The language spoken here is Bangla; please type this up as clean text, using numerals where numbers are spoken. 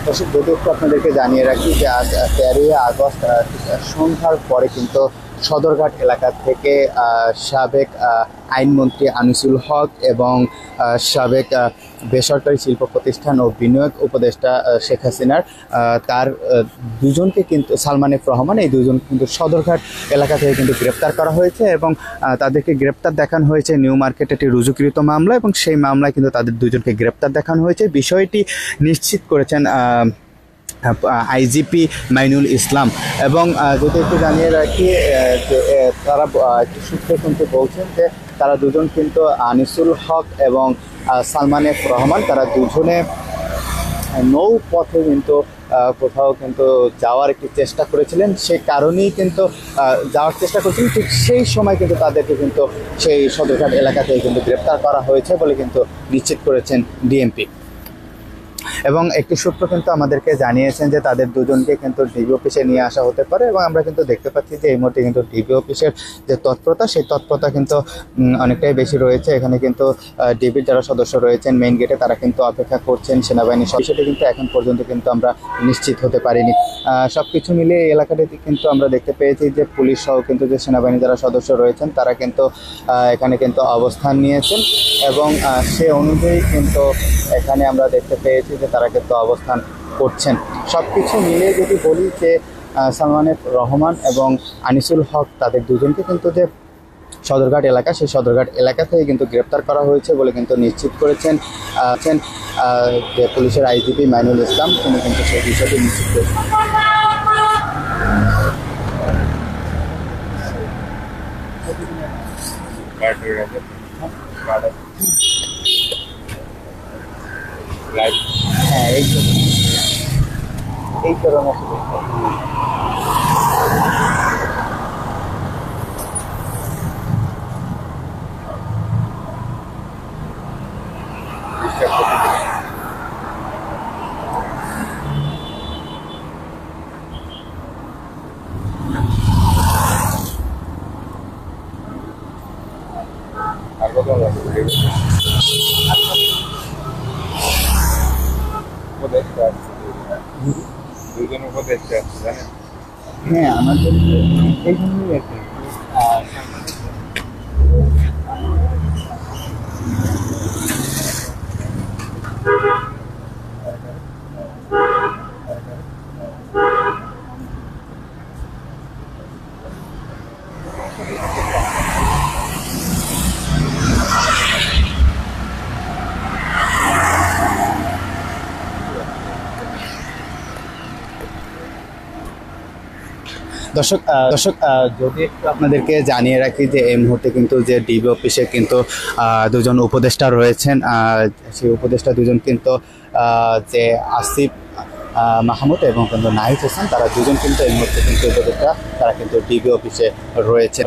দর্শক, যদি একটু আপনাদেরকে জানিয়ে রাখি যে আজ 13 আগস্ট সন্ধ্যার পরে কিন্তু সদরঘাট এলাকা থেকে সাবেক আইনমন্ত্রী আনিসুল হক এবং সাবেক বেসরকারি শিল্প প্রতিষ্ঠান ও বিনিয়োগ উপদেষ্টা শেখ হাসিনার তার দুজনকে কিন্তু সালমান এফ রহমান, এই দুজন কিন্তু সদরঘাট এলাকা থেকে কিন্তু গ্রেপ্তার করা হয়েছে এবং তাদেরকে গ্রেপ্তার দেখানো হয়েছে নিউ মার্কেট একটি রুজুকৃত মামলা, এবং সেই মামলায় কিন্তু তাদের দুজনকে গ্রেপ্তার দেখানো হয়েছে। বিষয়টি নিশ্চিত করেছেন আইজিপি মাইনুল ইসলাম। এবং যদি একটু জানিয়ে রাখি যে তারা সূত্রে কিন্তু বলছেন যে তারা দুজন কিন্তু আনিসুল হক এবং সালমান এফ রহমান, তারা দুজনে নৌপথে কিন্তু কোথাও কিন্তু যাওয়ার একটি চেষ্টা করেছিলেন, সেই কারণেই কিন্তু যাওয়ার চেষ্টা করেছিলেন, ঠিক সেই সময় কিন্তু তাদেরকে কিন্তু সেই সদরঘাট এলাকা থেকে কিন্তু গ্রেপ্তার করা হয়েছে বলে কিন্তু নিশ্চিত করেছেন ডিএমপি। এবং একটি সূত্র কিন্তু আমাদেরকে জানিয়েছেন যে তাদের দুজনকে কিন্তু ডিবি অফিসে নিয়ে আসা হতে পারে, এবং আমরা কিন্তু দেখতে পাচ্ছি যে এই মুহূর্তে কিন্তু ডিবি অফিসের যে তৎপরতা, সেই তৎপরতা কিন্তু অনেকটাই বেশি রয়েছে। এখানে কিন্তু ডিবির যারা সদস্য রয়েছেন মেইন গেটে, তারা কিন্তু অপেক্ষা করছেন সেনাবাহিনীর। বিষয়টি কিন্তু এখন পর্যন্ত কিন্তু আমরা নিশ্চিত হতে পারিনি। সব কিছু মিলিয়ে এই এলাকাটিতে কিন্তু আমরা দেখতে পেয়েছি যে পুলিশ সহ কিন্তু যে সেনাবাহিনী যারা সদস্য রয়েছেন তারা কিন্তু এখানে কিন্তু অবস্থান নিয়েছেন, এবং সে অনুযায়ী কিন্তু এখানে আমরা দেখতে পেয়েছি যে তারা কিন্তু অবস্থান করছেন। সব কিছু মিলিয়ে যদি বলি যে সালমান এফ রহমান এবং আনিসুল হক, তাদের দুজনকে কিন্তু যে সদরঘাট এলাকা, সেই সদরঘাট এলাকা থেকে কিন্তু গ্রেপ্তার করা হয়েছে বলে কিন্তু নিশ্চিত করেছেন যে পুলিশের আইজিপি মাইনুল ইসলাম, তিনি কিন্তু সেই বিষয়টি নিশ্চিত করেছেন। হ্যাঁ, এই কারণে হ্যাঁ, আমাদের এই জন্যই আর কি। দর্শক, যদি একটু আপনাদেরকে জানিয়ে রাখি যে এই মুহূর্তে কিন্তু যে ডিবি অফিসে কিন্তু দুজন উপদেষ্টা রয়েছেন, সেই উপদেষ্টা দুজন কিন্তু যে আসিফ মাহমুদ এবং কিন্তু নাহিদ হোসেন, তারা দুজন কিন্তু এই মুহূর্তে কিন্তু উপদেষ্টা, তারা কিন্তু ডিবি অফিসে রয়েছে।